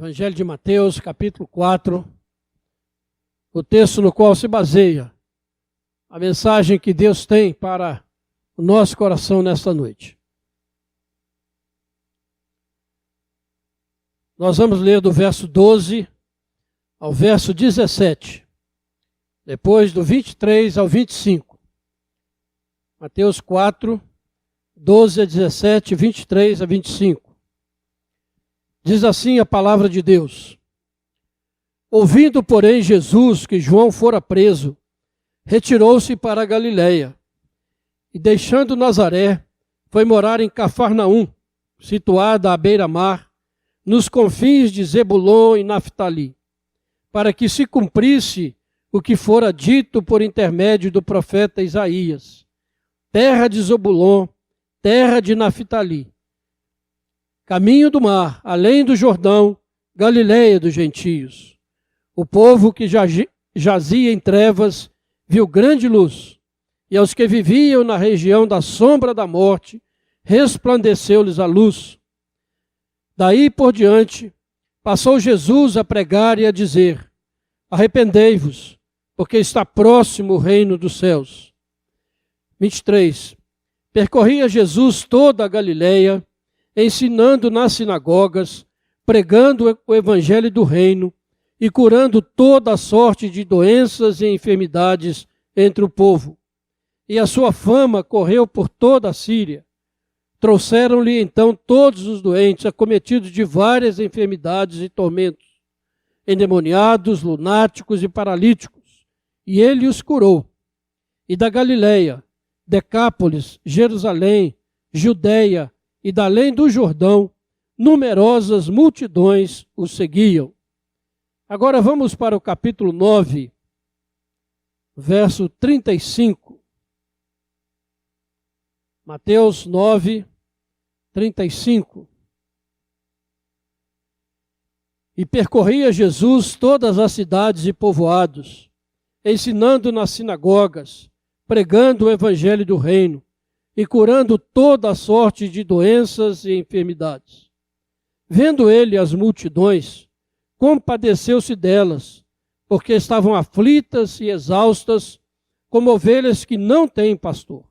Evangelho de Mateus, capítulo 4, o texto no qual se baseia a mensagem que Deus tem para o nosso coração nesta noite. Nós vamos ler do verso 12 ao verso 17, depois do 23 ao 25. Mateus 4, 12 a 17, 23 a 25. Diz assim a palavra de Deus: Ouvindo, porém, Jesus que João fora preso, retirou-se para a Galiléia, e deixando Nazaré, foi morar em Cafarnaum, situada à beira-mar, nos confins de Zebulon e Naftali, para que se cumprisse o que fora dito por intermédio do profeta Isaías: terra de Zebulon, terra de Naftali, caminho do mar, além do Jordão, Galiléia dos gentios. O povo que jazia em trevas viu grande luz, e aos que viviam na região da sombra da morte, resplandeceu-lhes a luz. Daí por diante, passou Jesus a pregar e a dizer: Arrependei-vos, porque está próximo o reino dos céus. 23. Percorria Jesus toda a Galiléia, ensinando nas sinagogas, pregando o evangelho do reino e curando toda a sorte de doenças e enfermidades entre o povo. E a sua fama correu por toda a Síria. Trouxeram-lhe então todos os doentes, acometidos de várias enfermidades e tormentos, endemoniados, lunáticos e paralíticos, e ele os curou. E da Galiléia, Decápolis, Jerusalém, Judeia e da além do Jordão, numerosas multidões o seguiam. Agora vamos para o capítulo 9, verso 35. Mateus 9, 35. E percorria Jesus todas as cidades e povoados, ensinando nas sinagogas, pregando o evangelho do reino e curando toda a sorte de doenças e enfermidades. Vendo ele as multidões, compadeceu-se delas, porque estavam aflitas e exaustas, como ovelhas que não têm pastor.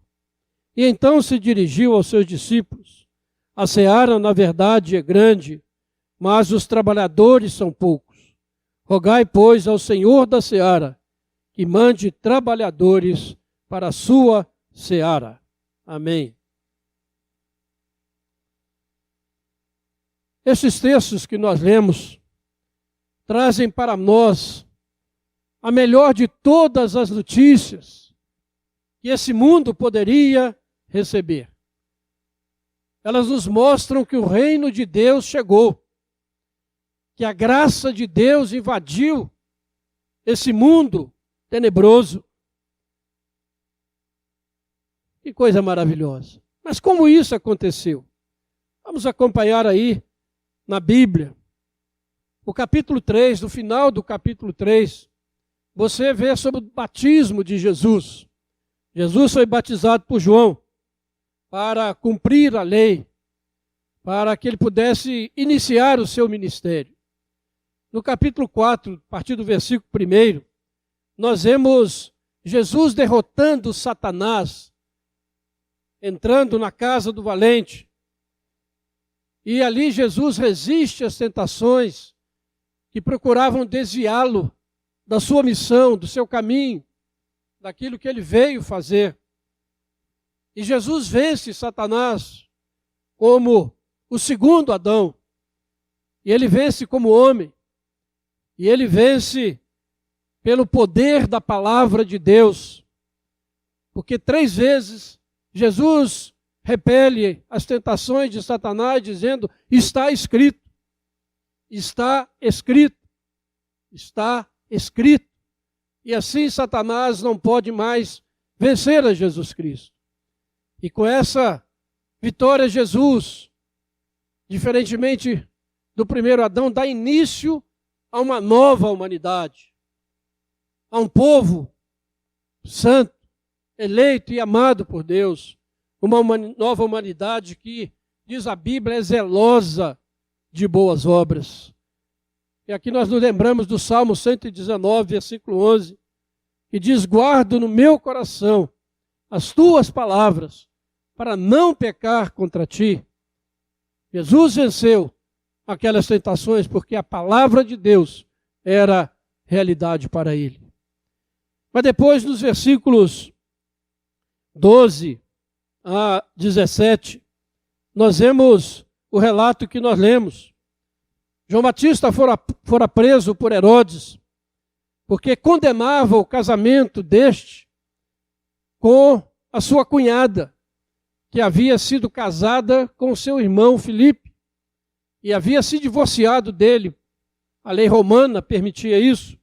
E então se dirigiu aos seus discípulos: A seara, na verdade, é grande, mas os trabalhadores são poucos. Rogai, pois, ao Senhor da seara, que mande trabalhadores para a sua seara. Amém. Esses textos que nós lemos trazem para nós a melhor de todas as notícias que esse mundo poderia receber. Elas nos mostram que o reino de Deus chegou, que a graça de Deus invadiu esse mundo tenebroso. Que coisa maravilhosa. Mas como isso aconteceu? Vamos acompanhar aí na Bíblia. O capítulo 3, no final do capítulo 3, você vê sobre o batismo de Jesus. Jesus foi batizado por João para cumprir a lei, para que ele pudesse iniciar o seu ministério. No capítulo 4, a partir do versículo 1, nós vemos Jesus derrotando Satanás, entrando na casa do valente. E ali Jesus resiste às tentações que procuravam desviá-lo da sua missão, do seu caminho, daquilo que ele veio fazer. E Jesus vence Satanás como o segundo Adão. E ele vence como homem. E ele vence pelo poder da palavra de Deus. Porque 3 vezes Jesus repele as tentações de Satanás, dizendo: está escrito, está escrito, está escrito. E assim Satanás não pode mais vencer a Jesus Cristo. E com essa vitória, Jesus, diferentemente do primeiro Adão, dá início a uma nova humanidade, a um povo santo, eleito e amado por Deus, uma nova humanidade que, diz a Bíblia, é zelosa de boas obras. E aqui nós nos lembramos do Salmo 119, versículo 11, que diz: guardo no meu coração as tuas palavras, para não pecar contra ti. Jesus venceu aquelas tentações porque a palavra de Deus era realidade para ele. Mas depois, nos versículos 12 a 17, nós vemos o relato que nós lemos. João Batista fora preso por Herodes, porque condenava o casamento deste com a sua cunhada, que havia sido casada com seu irmão Filipe, e havia se divorciado dele. A lei romana permitia isso.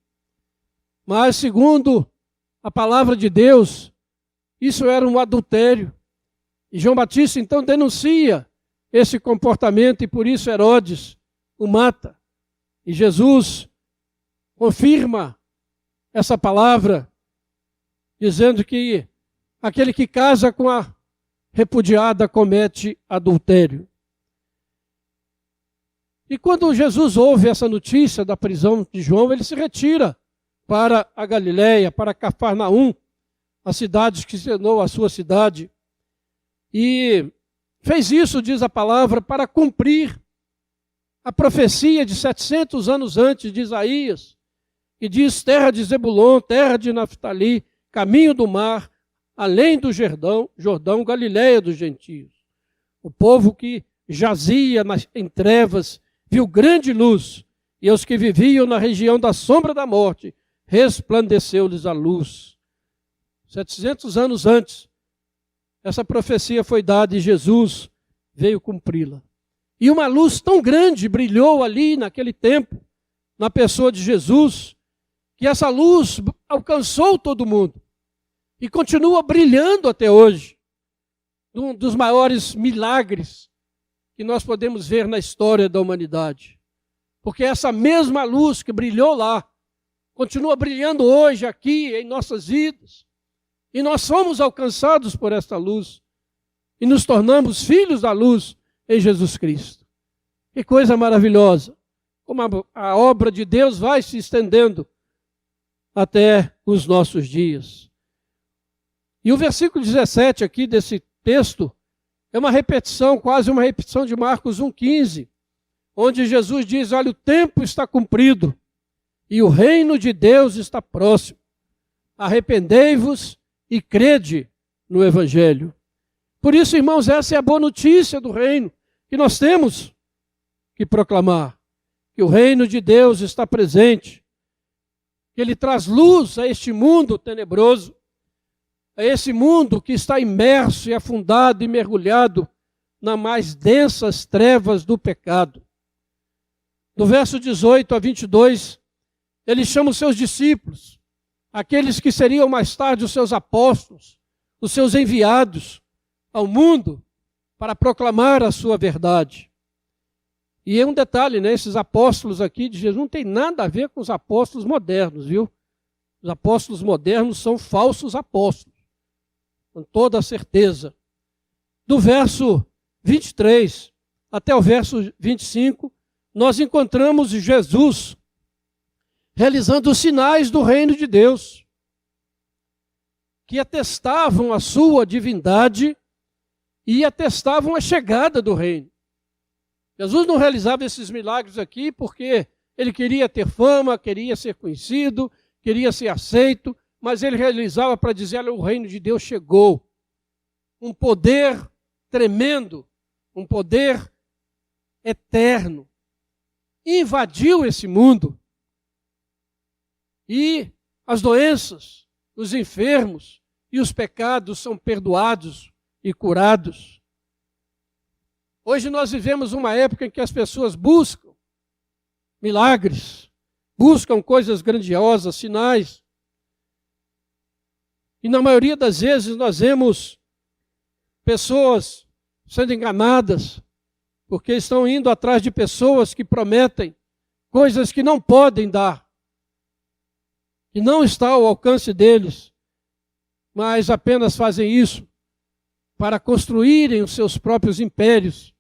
Mas, segundo a palavra de Deus, isso era um adultério. E João Batista, então, denuncia esse comportamento, e por isso Herodes o mata. E Jesus confirma essa palavra, dizendo que aquele que casa com a repudiada comete adultério. E quando Jesus ouve essa notícia da prisão de João, ele se retira para a Galileia, para Cafarnaum, a cidade que se tornou a sua cidade. E fez isso, diz a palavra, para cumprir a profecia de 700 anos antes de Isaías, que diz: terra de Zebulon, terra de Naftali, caminho do mar, além do Jordão, Galileia dos gentios. O povo que jazia em trevas viu grande luz, e aos que viviam na região da sombra da morte, resplandeceu-lhes a luz. 700 anos antes, essa profecia foi dada e Jesus veio cumpri-la. E uma luz tão grande brilhou ali naquele tempo, na pessoa de Jesus, que essa luz alcançou todo mundo e continua brilhando até hoje. Um dos maiores milagres que nós podemos ver na história da humanidade. Porque essa mesma luz que brilhou lá, continua brilhando hoje aqui em nossas vidas. E nós somos alcançados por esta luz e nos tornamos filhos da luz em Jesus Cristo. Que coisa maravilhosa! Como a obra de Deus vai se estendendo até os nossos dias. E o versículo 17 aqui desse texto é uma repetição, quase uma repetição de Marcos 1,15, onde Jesus diz: olha, o tempo está cumprido e o reino de Deus está próximo. Arrependei-vos e crede no Evangelho. Por isso, irmãos, essa é a boa notícia do reino que nós temos que proclamar. Que o reino de Deus está presente, que ele traz luz a este mundo tenebroso, a esse mundo que está imerso e afundado e mergulhado nas mais densas trevas do pecado. No verso 18 a 22, ele chama os seus discípulos, aqueles que seriam mais tarde os seus apóstolos, os seus enviados ao mundo para proclamar a sua verdade. E é um detalhe, né? Esses apóstolos aqui de Jesus não tem nada a ver com os apóstolos modernos, viu? Os apóstolos modernos são falsos apóstolos, com toda a certeza. Do verso 23 até o verso 25, nós encontramos Jesus realizando os sinais do reino de Deus, que atestavam a sua divindade e atestavam a chegada do reino. Jesus não realizava esses milagres aqui porque ele queria ter fama, queria ser conhecido, queria ser aceito, mas ele realizava para dizer: olha, o reino de Deus chegou. Um poder tremendo, um poder eterno, invadiu esse mundo. E as doenças, os enfermos e os pecados são perdoados e curados. Hoje nós vivemos uma época em que as pessoas buscam milagres, buscam coisas grandiosas, sinais. E na maioria das vezes nós vemos pessoas sendo enganadas, porque estão indo atrás de pessoas que prometem coisas que não podem dar, que não está ao alcance deles, mas apenas fazem isso para construírem os seus próprios impérios,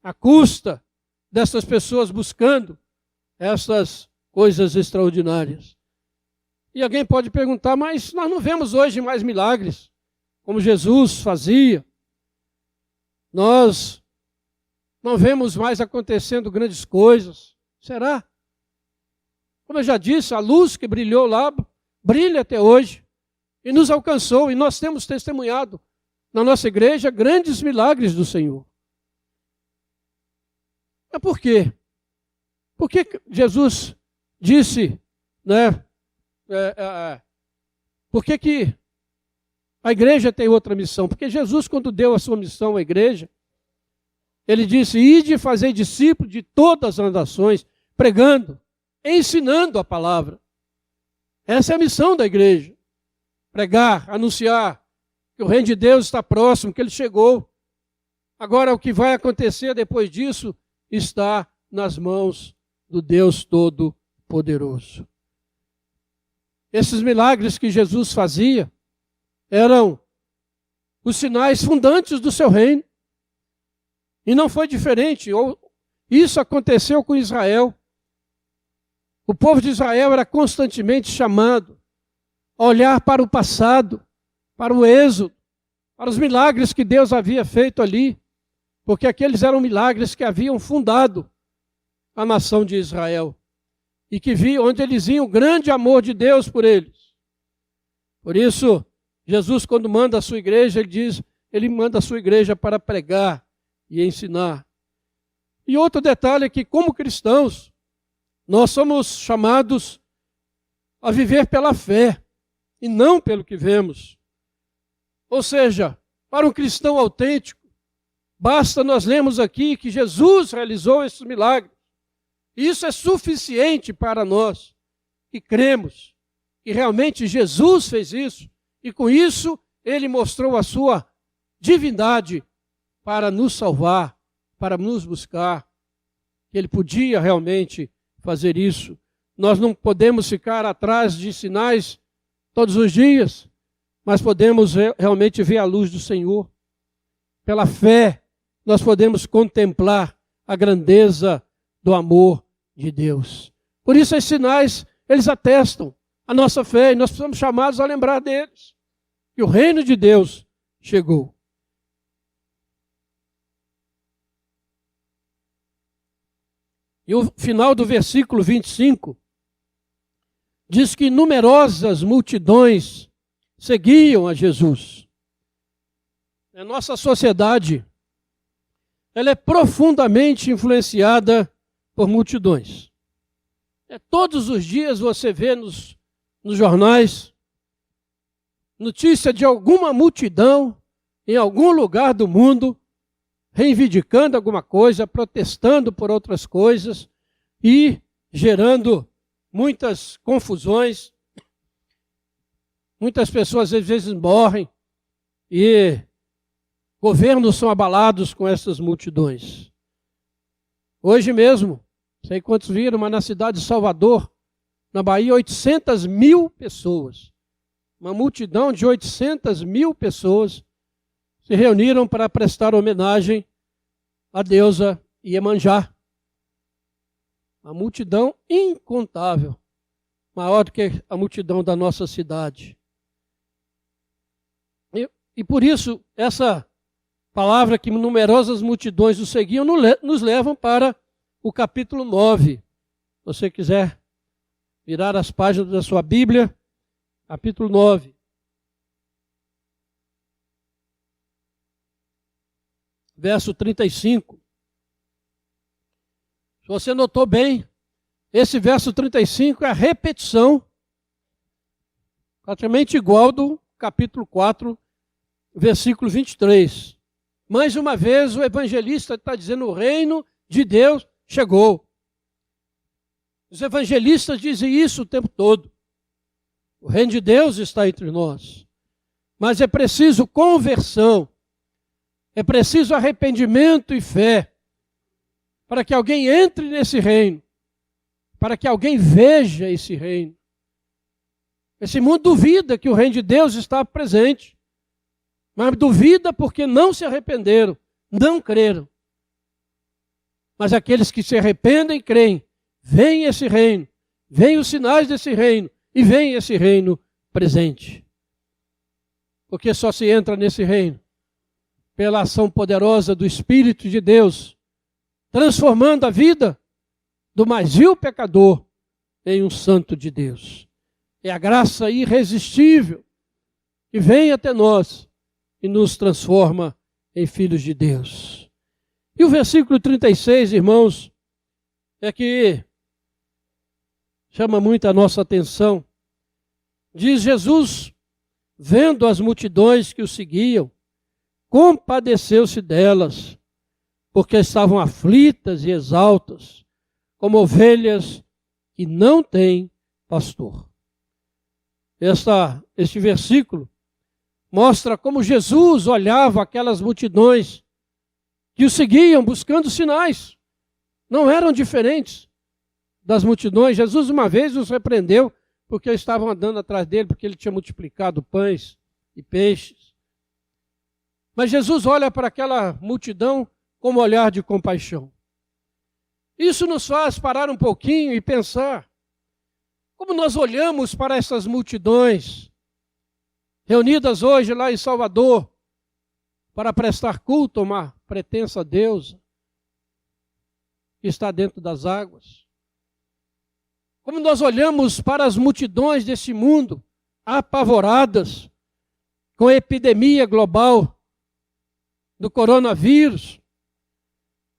à custa dessas pessoas buscando essas coisas extraordinárias. E alguém pode perguntar, mas nós não vemos hoje mais milagres, como Jesus fazia. Nós não vemos mais acontecendo grandes coisas. Será? Como eu já disse, a luz que brilhou lá, brilha até hoje. E nos alcançou, e nós temos testemunhado na nossa igreja grandes milagres do Senhor. Mas por quê? Por que Jesus disse, né? Por que a igreja tem outra missão? Porque Jesus, quando deu a sua missão à igreja, ele disse, ide e fazei discípulos de todas as nações, pregando, ensinando a palavra. Essa é a missão da igreja. Pregar, anunciar que o reino de Deus está próximo, que ele chegou. Agora, o que vai acontecer depois disso está nas mãos do Deus Todo-Poderoso. Esses milagres que Jesus fazia eram os sinais fundantes do seu reino. E não foi diferente. Isso aconteceu com Israel. O povo de Israel era constantemente chamado a olhar para o passado, para o êxodo, para os milagres que Deus havia feito ali, porque aqueles eram milagres que haviam fundado a nação de Israel e que viam onde eles viam o grande amor de Deus por eles. Por isso, Jesus, quando manda a sua igreja, ele manda a sua igreja para pregar e ensinar. E outro detalhe é que, como cristãos, nós somos chamados a viver pela fé e não pelo que vemos. Ou seja, para um cristão autêntico, basta nós lermos aqui que Jesus realizou esses milagres. Isso é suficiente para nós que cremos que realmente Jesus fez isso e com isso ele mostrou a sua divindade para nos salvar, para nos buscar, que ele podia realmente fazer isso. Nós não podemos ficar atrás de sinais todos os dias, mas podemos realmente ver a luz do Senhor. Pela fé, nós podemos contemplar a grandeza do amor de Deus. Por isso, esses sinais, eles atestam a nossa fé e nós somos chamados a lembrar deles, que o reino de Deus chegou. E o final do versículo 25 diz que numerosas multidões seguiam a Jesus. A nossa sociedade, ela é profundamente influenciada por multidões. Todos os dias você vê nos jornais notícia de alguma multidão em algum lugar do mundo reivindicando alguma coisa, protestando por outras coisas e gerando muitas confusões. Muitas pessoas às vezes morrem e governos são abalados com essas multidões. Hoje mesmo, sei quantos viram, mas na cidade de Salvador, na Bahia, 800 mil pessoas. Uma multidão de 800 mil pessoas se reuniram para prestar homenagem à deusa Iemanjá. Uma multidão incontável, maior do que a multidão da nossa cidade. E por isso, essa palavra que numerosas multidões o seguiam, nos levam para o capítulo 9. Se você quiser virar as páginas da sua Bíblia, capítulo 9. Verso 35. Se você notou bem, esse verso 35 é a repetição, praticamente igual do capítulo 4, versículo 23. Mais uma vez o evangelista está dizendo: o reino de Deus chegou. Os evangelistas dizem isso o tempo todo. O reino de Deus está entre nós. Mas é preciso conversão. É preciso arrependimento e fé para que alguém entre nesse reino, para que alguém veja esse reino. Esse mundo duvida que o reino de Deus está presente, mas duvida porque não se arrependeram, não creram. Mas aqueles que se arrependem e creem, vem esse reino, vem os sinais desse reino e vem esse reino presente. Porque só se entra nesse reino pela ação poderosa do Espírito de Deus, transformando a vida do mais vil pecador em um santo de Deus. É a graça irresistível que vem até nós e nos transforma em filhos de Deus. E o versículo 36, irmãos, é que chama muito a nossa atenção. Diz: Jesus, vendo as multidões que o seguiam, compadeceu-se delas, porque estavam aflitas e exaustas, como ovelhas que não têm pastor. Este versículo mostra como Jesus olhava aquelas multidões que o seguiam buscando sinais. Não eram diferentes das multidões. Jesus uma vez os repreendeu porque estavam andando atrás dele, porque ele tinha multiplicado pães e peixes. Mas Jesus olha para aquela multidão com um olhar de compaixão. Isso nos faz parar um pouquinho e pensar como nós olhamos para essas multidões reunidas hoje lá em Salvador para prestar culto a uma pretensa deusa que está dentro das águas. Como nós olhamos para as multidões desse mundo apavoradas com a epidemia global do coronavírus,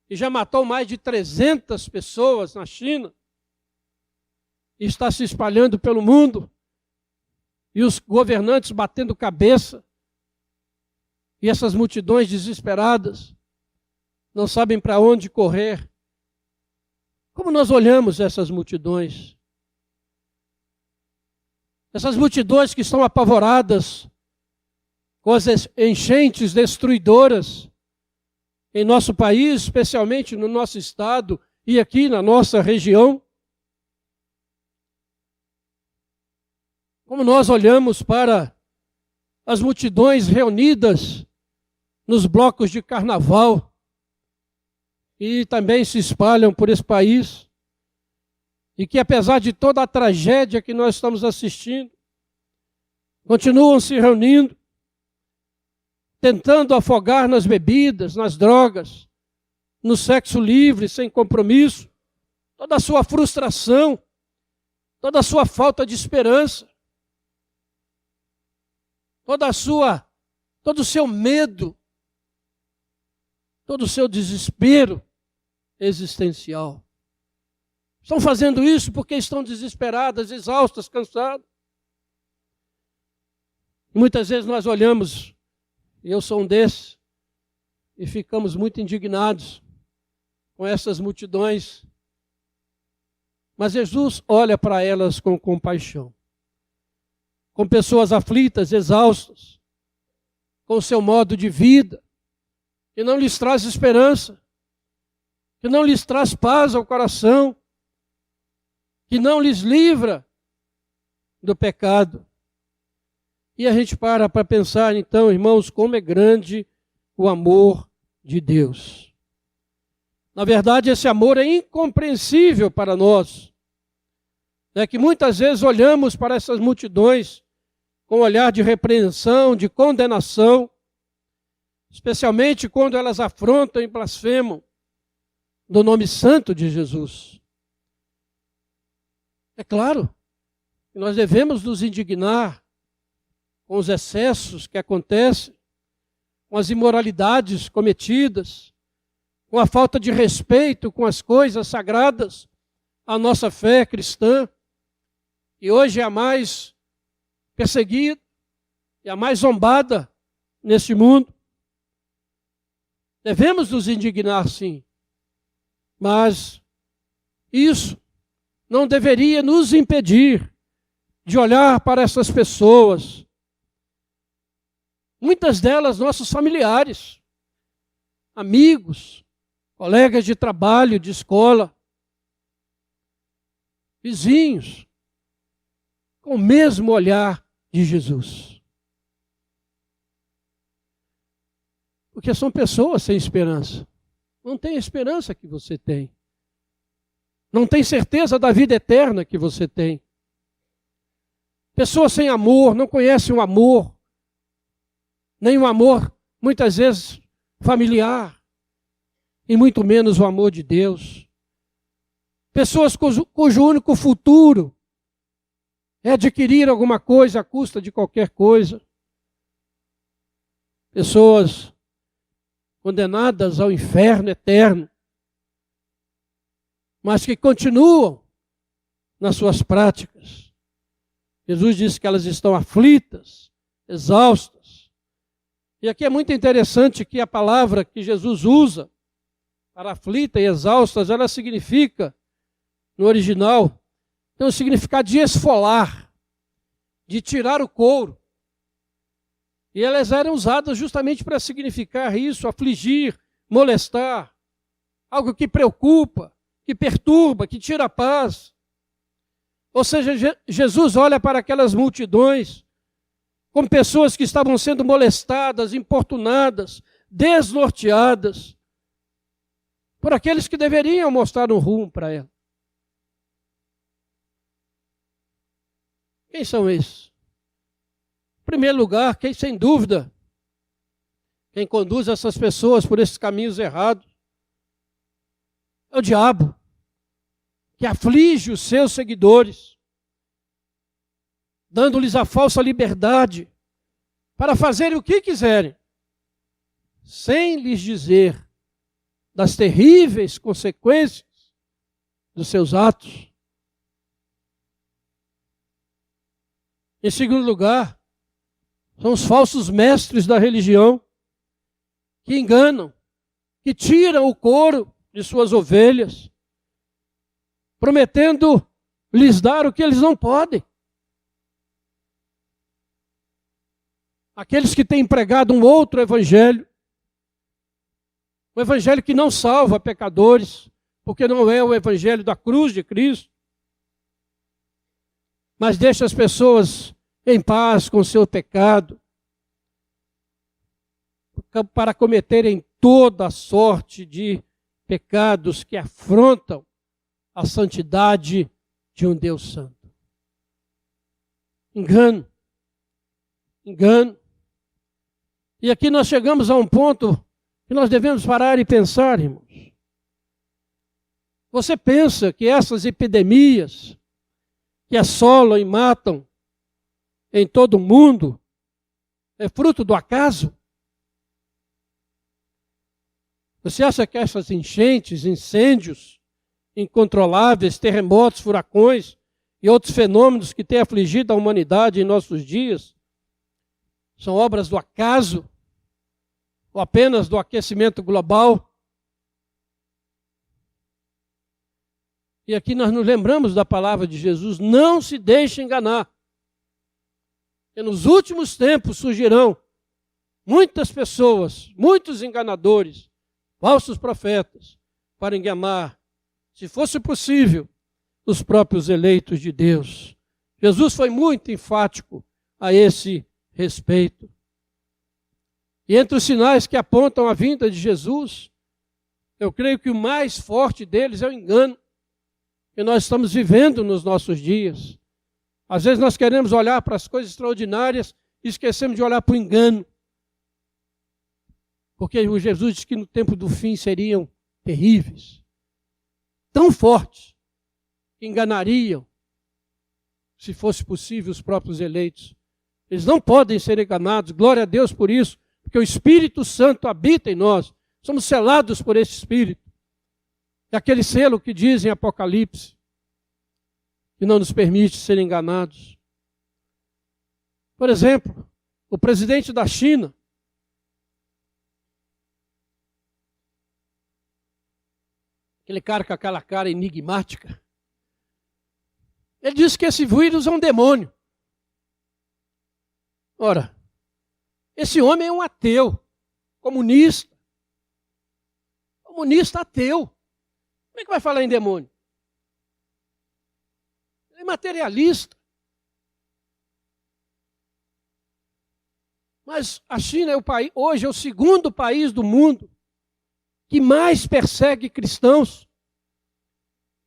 que já matou mais de 300 pessoas na China, e está se espalhando pelo mundo, e os governantes batendo cabeça, e essas multidões desesperadas, não sabem para onde correr. Como nós olhamos essas multidões? Essas multidões que estão apavoradas com as enchentes destruidoras em nosso país, especialmente no nosso estado e aqui na nossa região. Como nós olhamos para as multidões reunidas nos blocos de carnaval e também se espalham por esse país, e que apesar de toda a tragédia que nós estamos assistindo, continuam se reunindo, tentando afogar nas bebidas, nas drogas, no sexo livre, sem compromisso, toda a sua frustração, toda a sua falta de esperança, todo o seu medo, todo o seu desespero existencial. Estão fazendo isso porque estão desesperadas, exaustas, cansadas. Muitas vezes nós olhamos, e eu sou um desses, e ficamos muito indignados com essas multidões. Mas Jesus olha para elas com compaixão. Com pessoas aflitas, exaustas, com o seu modo de vida, que não lhes traz esperança, que não lhes traz paz ao coração, que não lhes livra do pecado. E a gente para pensar, então, irmãos, como é grande o amor de Deus. Na verdade, esse amor é incompreensível para nós. É que muitas vezes olhamos para essas multidões com um olhar de repreensão, de condenação, especialmente quando elas afrontam e blasfemam do nome santo de Jesus. É claro que nós devemos nos indignar com os excessos que acontecem, com as imoralidades cometidas, com a falta de respeito com as coisas sagradas, a nossa fé cristã, que hoje é a mais perseguida e a mais zombada neste mundo. Devemos nos indignar, sim, mas isso não deveria nos impedir de olhar para essas pessoas, muitas delas nossos familiares, amigos, colegas de trabalho, de escola, vizinhos, com o mesmo olhar de Jesus. Porque são pessoas sem esperança. Não tem a esperança que você tem. não tem certeza da vida eterna que você tem. Pessoas sem amor, não conhecem o amor, nem o amor, muitas vezes, familiar, e muito menos o amor de Deus. Pessoas cujo único futuro é adquirir alguma coisa à custa de qualquer coisa. Pessoas condenadas ao inferno eterno, mas que continuam nas suas práticas. Jesus disse que elas estão aflitas, exaustas. E aqui é muito interessante que a palavra que Jesus usa para aflita e exaustas, ela significa, no original, tem um significado de esfolar, de tirar o couro. E elas eram usadas justamente para significar isso, afligir, molestar, algo que preocupa, que perturba, que tira a paz. Ou seja, Jesus olha para aquelas multidões como pessoas que estavam sendo molestadas, importunadas, desnorteadas, por aqueles que deveriam mostrar um rumo para ela. Quem são esses? Em primeiro lugar, quem sem dúvida, quem conduz essas pessoas por esses caminhos errados, é o diabo, que aflige os seus seguidores, dando-lhes a falsa liberdade para fazerem o que quiserem, sem lhes dizer das terríveis consequências dos seus atos. Em segundo lugar, são os falsos mestres da religião, que enganam, que tiram o couro de suas ovelhas, prometendo lhes dar o que eles não podem. Aqueles que têm pregado um outro evangelho, um evangelho que não salva pecadores, porque não é o evangelho da cruz de Cristo, mas deixa as pessoas em paz com o seu pecado, para cometerem toda sorte de pecados que afrontam a santidade de um Deus santo. Engano. Engano. E aqui nós chegamos a um ponto que nós devemos parar e pensar, irmãos. Você pensa que essas epidemias que assolam e matam em todo o mundo é fruto do acaso? Você acha que essas enchentes, incêndios incontroláveis, terremotos, furacões e outros fenômenos que têm afligido a humanidade em nossos dias são obras do acaso ou apenas do aquecimento global? E aqui nós nos lembramos da palavra de Jesus: não se deixe enganar. E nos últimos tempos surgirão muitas pessoas, muitos enganadores, falsos profetas, para enganar, se fosse possível, os próprios eleitos de Deus. Jesus foi muito enfático a esse respeito. E entre os sinais que apontam a vinda de Jesus, eu creio que o mais forte deles é o engano que nós estamos vivendo nos nossos dias. Às vezes nós queremos olhar para as coisas extraordinárias e esquecemos de olhar para o engano. Porque o Jesus disse que no tempo do fim seriam terríveis, tão fortes, que enganariam, se fosse possível, os próprios eleitos. Eles não podem ser enganados, glória a Deus por isso, porque o Espírito Santo habita em nós, somos selados por esse Espírito. É aquele selo que diz em Apocalipse, que não nos permite ser enganados. Por exemplo, o presidente da China, aquele cara com aquela cara enigmática, ele disse que esse vírus é um demônio. Ora, esse homem é um ateu, comunista ateu. Como é que vai falar em demônio? Ele é materialista. Mas a China é o país, hoje é o segundo país do mundo que mais persegue cristãos.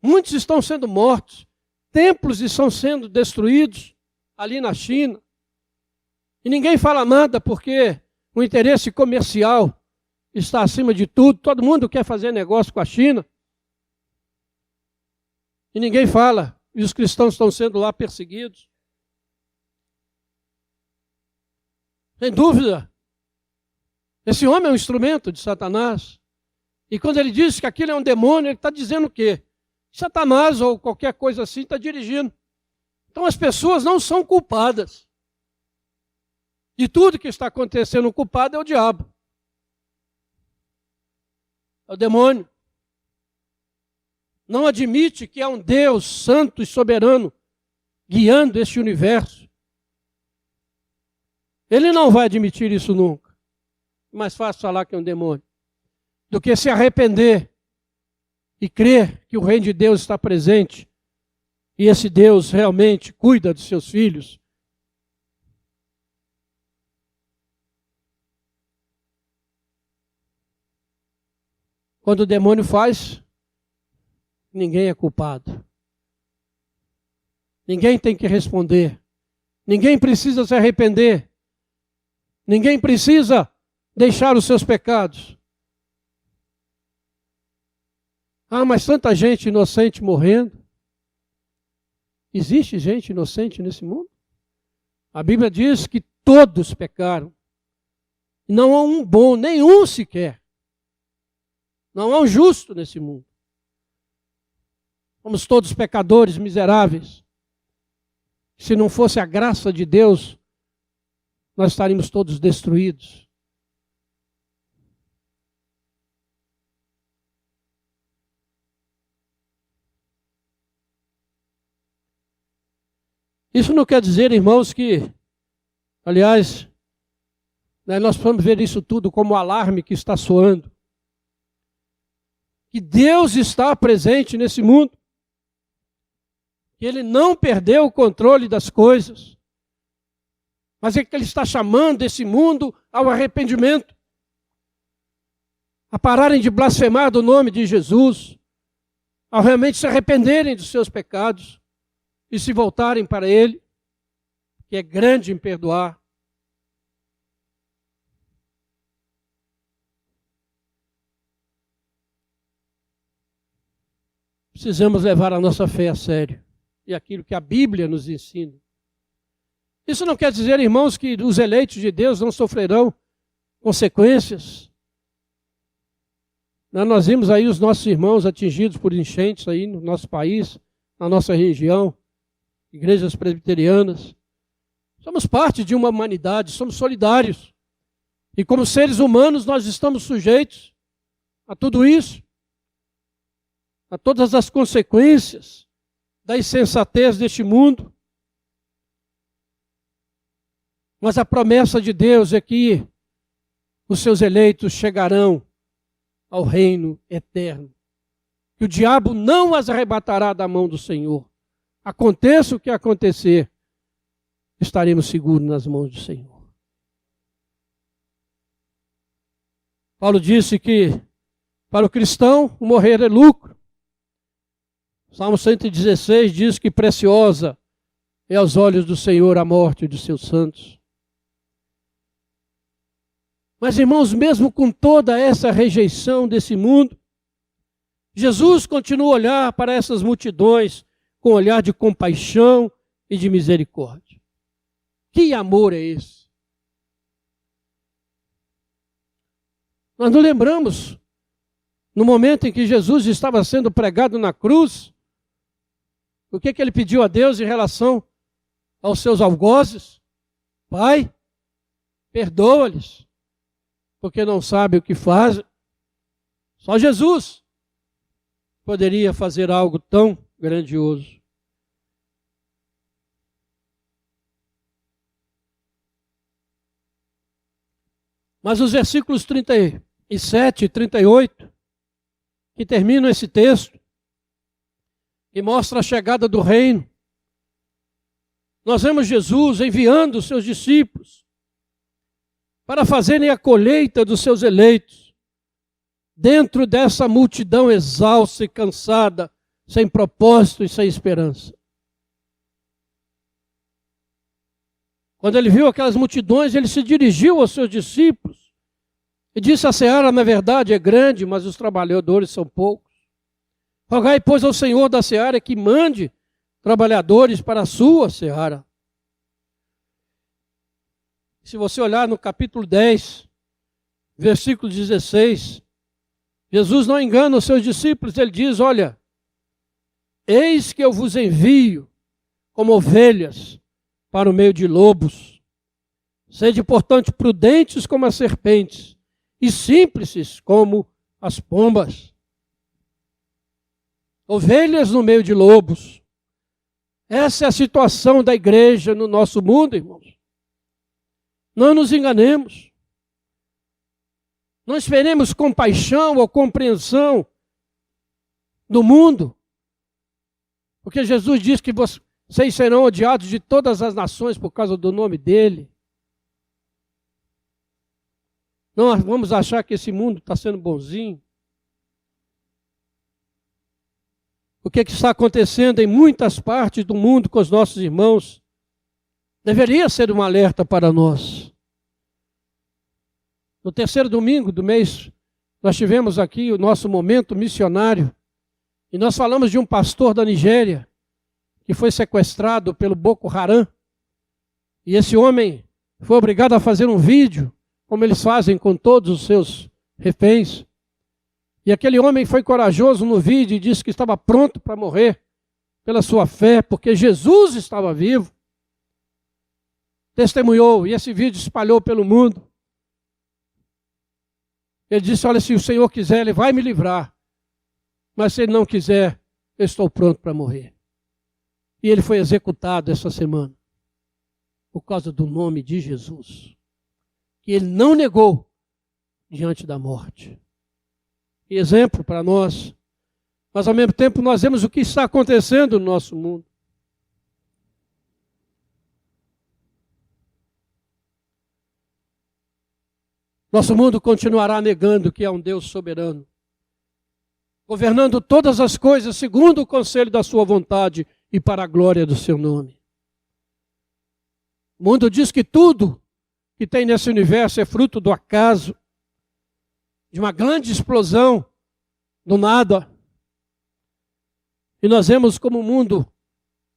Muitos estão sendo mortos. Templos estão sendo destruídos ali na China. E ninguém fala nada porque o interesse comercial está acima de tudo. Todo mundo quer fazer negócio com a China. E ninguém fala. E os cristãos estão sendo lá perseguidos. Sem dúvida, esse homem é um instrumento de Satanás. E quando ele diz que aquilo é um demônio, ele está dizendo o quê? Satanás ou qualquer coisa assim está dirigindo. Então as pessoas não são culpadas. De tudo que está acontecendo, o culpado é o diabo. É o demônio. Não admite que há um Deus santo e soberano guiando este universo. Ele não vai admitir isso nunca. É mais fácil falar que é um demônio do que se arrepender e crer que o reino de Deus está presente e esse Deus realmente cuida dos seus filhos. Quando o demônio faz, ninguém é culpado. Ninguém tem que responder. Ninguém precisa se arrepender. Ninguém precisa deixar os seus pecados. Ah, mas tanta gente inocente morrendo. Existe gente inocente nesse mundo? A Bíblia diz que todos pecaram. Não há um bom, nenhum sequer. Não há um justo nesse mundo. Somos todos pecadores miseráveis. Se não fosse a graça de Deus, nós estaríamos todos destruídos. Isso não quer dizer, irmãos, que, aliás, nós vamos ver isso tudo como alarme que está soando. Que Deus está presente nesse mundo. Que Ele não perdeu o controle das coisas. Mas é que Ele está chamando esse mundo ao arrependimento. A pararem de blasfemar do nome de Jesus. Ao realmente se arrependerem dos seus pecados. E se voltarem para Ele, que é grande em perdoar. Precisamos levar a nossa fé a sério. E aquilo que a Bíblia nos ensina. Isso não quer dizer, irmãos, que os eleitos de Deus não sofrerão consequências. Nós vimos aí os nossos irmãos atingidos por enchentes aí no nosso país, na nossa região. Igrejas presbiterianas. Somos parte de uma humanidade, somos solidários. E como seres humanos nós estamos sujeitos a tudo isso. A todas as consequências da insensatez deste mundo. Mas a promessa de Deus é que os seus eleitos chegarão ao reino eterno. Que o diabo não as arrebatará da mão do Senhor. Aconteça o que acontecer, estaremos seguros nas mãos do Senhor. Paulo disse que para o cristão o morrer é lucro. Salmo 116 diz que preciosa é aos olhos do Senhor a morte dos seus santos. Mas, irmãos, mesmo com toda essa rejeição desse mundo, Jesus continua a olhar para essas multidões com olhar de compaixão e de misericórdia. Que amor é esse? Nós não lembramos, no momento em que Jesus estava sendo pregado na cruz, o que ele pediu a Deus em relação aos seus algozes? Pai, perdoa-lhes, porque não sabem o que fazem. Só Jesus poderia fazer algo tão grandioso. Mas os versículos 37 e 38, que terminam esse texto, que mostra a chegada do reino, nós vemos Jesus enviando os seus discípulos para fazerem a colheita dos seus eleitos, dentro dessa multidão exausta e cansada, sem propósito e sem esperança. Quando ele viu aquelas multidões, ele se dirigiu aos seus discípulos e disse: a seara, na verdade, é grande, mas os trabalhadores são poucos. Rogai, pois, ao Senhor da seara que mande trabalhadores para a sua seara. Se você olhar no capítulo 10, versículo 16, Jesus não engana os seus discípulos, ele diz: olha, eis que eu vos envio como ovelhas para o meio de lobos. Sede, portanto, prudentes como as serpentes e simples como as pombas. Ovelhas no meio de lobos. Essa é a situação da igreja no nosso mundo, irmãos. Não nos enganemos. Não esperemos compaixão ou compreensão do mundo. Porque Jesus diz que vocês serão odiados de todas as nações por causa do nome dele. Não vamos achar que esse mundo está sendo bonzinho. O que está acontecendo em muitas partes do mundo com os nossos irmãos deveria ser um alerta para nós. No terceiro domingo do mês, nós tivemos aqui o nosso momento missionário e nós falamos de um pastor da Nigéria que foi sequestrado pelo Boko Haram. E esse homem foi obrigado a fazer um vídeo, como eles fazem com todos os seus reféns. E aquele homem foi corajoso no vídeo e disse que estava pronto para morrer pela sua fé, porque Jesus estava vivo. Testemunhou, e esse vídeo espalhou pelo mundo. Ele disse: olha, se o Senhor quiser, Ele vai me livrar. Mas se Ele não quiser, eu estou pronto para morrer. E ele foi executado essa semana, por causa do nome de Jesus, que ele não negou diante da morte. E exemplo para nós, mas ao mesmo tempo nós vemos o que está acontecendo no nosso mundo. Nosso mundo continuará negando que há um Deus soberano, governando todas as coisas segundo o conselho da sua vontade e para a glória do seu nome. O mundo diz que tudo que tem nesse universo é fruto do acaso, de uma grande explosão do nada. E nós vemos como o mundo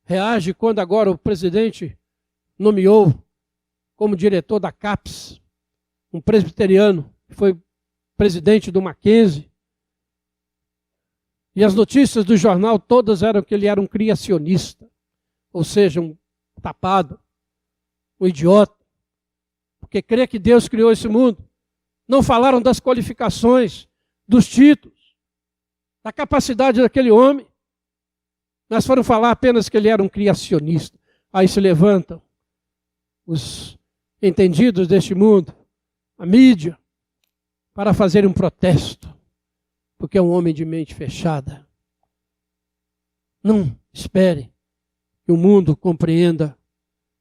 reage quando agora o presidente nomeou como diretor da CAPES um presbiteriano que foi presidente do Mackenzie. E as notícias do jornal todas eram que ele era um criacionista, ou seja, um tapado, um idiota, porque crê que Deus criou esse mundo. Não falaram das qualificações, dos títulos, da capacidade daquele homem, mas foram falar apenas que ele era um criacionista. Aí se levantam os entendidos deste mundo, a mídia, para fazer um protesto. Porque é um homem de mente fechada. Não espere que o mundo compreenda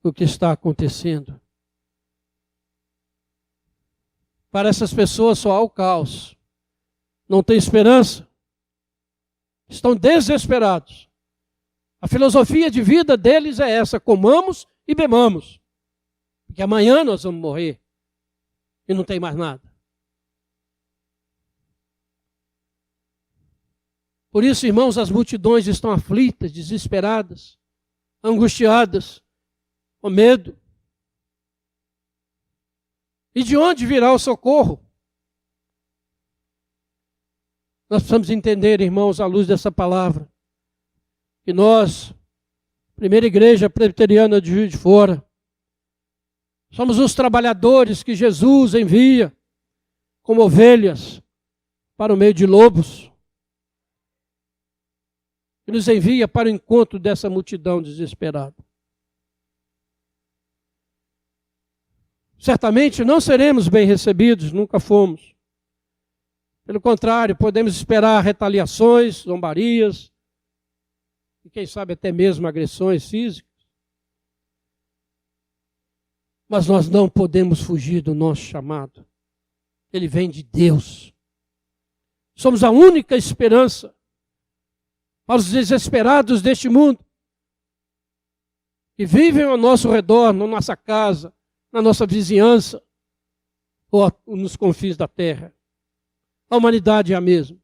o que está acontecendo. Para essas pessoas só há o caos. Não tem esperança. Estão desesperados. A filosofia de vida deles é essa: comamos e bebamos. Porque amanhã nós vamos morrer. E não tem mais nada. Por isso, irmãos, as multidões estão aflitas, desesperadas, angustiadas, com medo. E de onde virá o socorro? Nós precisamos entender, irmãos, à luz dessa palavra, que nós, primeira igreja presbiteriana de Juiz de Fora, somos os trabalhadores que Jesus envia como ovelhas para o meio de lobos. E nos envia para o encontro dessa multidão desesperada. Certamente não seremos bem recebidos, nunca fomos. Pelo contrário, podemos esperar retaliações, zombarias, e quem sabe até mesmo agressões físicas. Mas nós não podemos fugir do nosso chamado. Ele vem de Deus. Somos a única esperança para os desesperados deste mundo, que vivem ao nosso redor, na nossa casa, na nossa vizinhança, ou nos confins da terra. A humanidade é a mesma.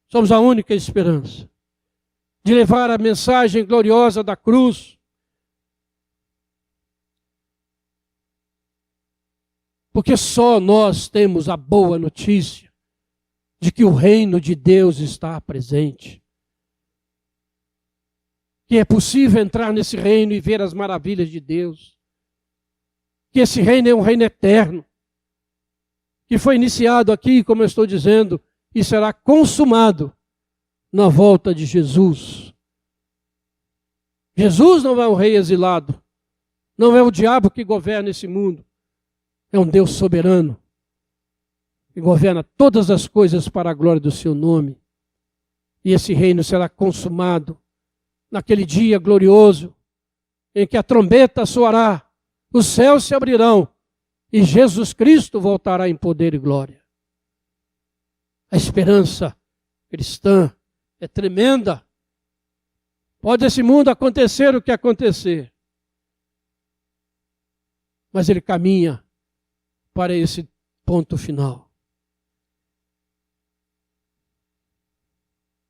Somos a única esperança de levar a mensagem gloriosa da cruz, porque só nós temos a boa notícia de que o reino de Deus está presente. Que é possível entrar nesse reino e ver as maravilhas de Deus. Que esse reino é um reino eterno. Que foi iniciado aqui, como eu estou dizendo, e será consumado na volta de Jesus. Jesus não é um rei exilado. Não é o diabo que governa esse mundo. É um Deus soberano, que governa todas as coisas para a glória do seu nome. E esse reino será consumado naquele dia glorioso, em que a trombeta soará, os céus se abrirão, e Jesus Cristo voltará em poder e glória. A esperança cristã é tremenda. Pode esse mundo acontecer o que acontecer, mas ele caminha para esse ponto final.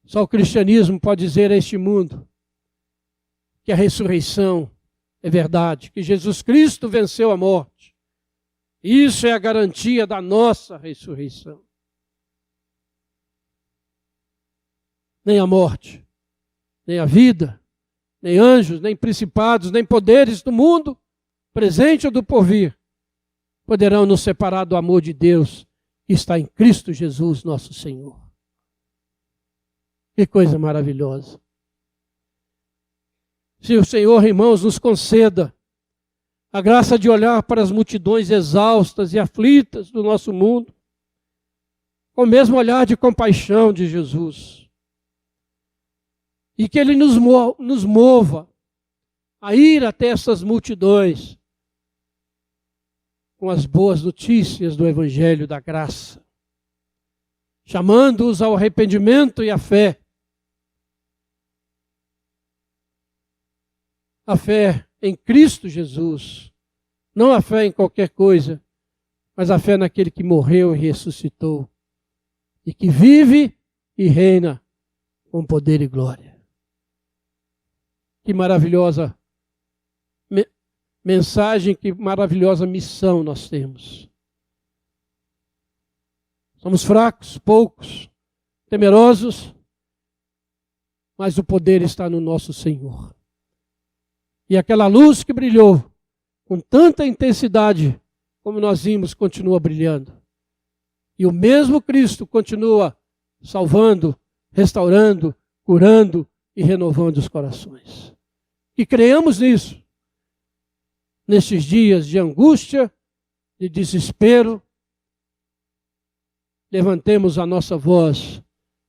Só o cristianismo pode dizer a este mundo que a ressurreição é verdade, que Jesus Cristo venceu a morte. Isso é a garantia da nossa ressurreição. Nem a morte, nem a vida, nem anjos, nem principados, nem poderes do mundo, presente ou do porvir, poderão nos separar do amor de Deus que está em Cristo Jesus, nosso Senhor. Que coisa maravilhosa. Se o Senhor, irmãos, nos conceda a graça de olhar para as multidões exaustas e aflitas do nosso mundo, com o mesmo olhar de compaixão de Jesus, e que Ele nos mova a ir até essas multidões com as boas notícias do Evangelho da graça, chamando-os ao arrependimento e à fé. A fé em Cristo Jesus, não a fé em qualquer coisa, mas a fé naquele que morreu e ressuscitou, e que vive e reina com poder e glória. Que maravilhosa mensagem, que maravilhosa missão nós temos. Somos fracos, poucos, temerosos, mas o poder está no nosso Senhor. E aquela luz que brilhou com tanta intensidade, como nós vimos, continua brilhando. E o mesmo Cristo continua salvando, restaurando, curando e renovando os corações. E creamos nisso. Nestes dias de angústia, de desespero, levantemos a nossa voz,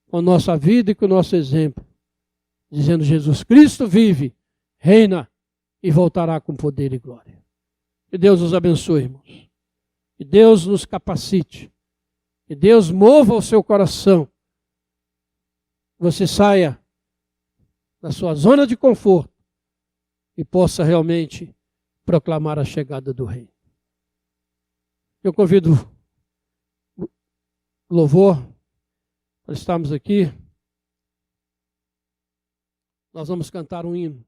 com a nossa vida e com o nosso exemplo, dizendo: Jesus Cristo vive, reina e voltará com poder e glória. Que Deus nos abençoe, irmãos. Que Deus nos capacite. Que Deus mova o seu coração. Você saia da sua zona de conforto e possa realmente proclamar a chegada do Rei. Eu convido o louvor para estarmos aqui. Nós vamos cantar um hino.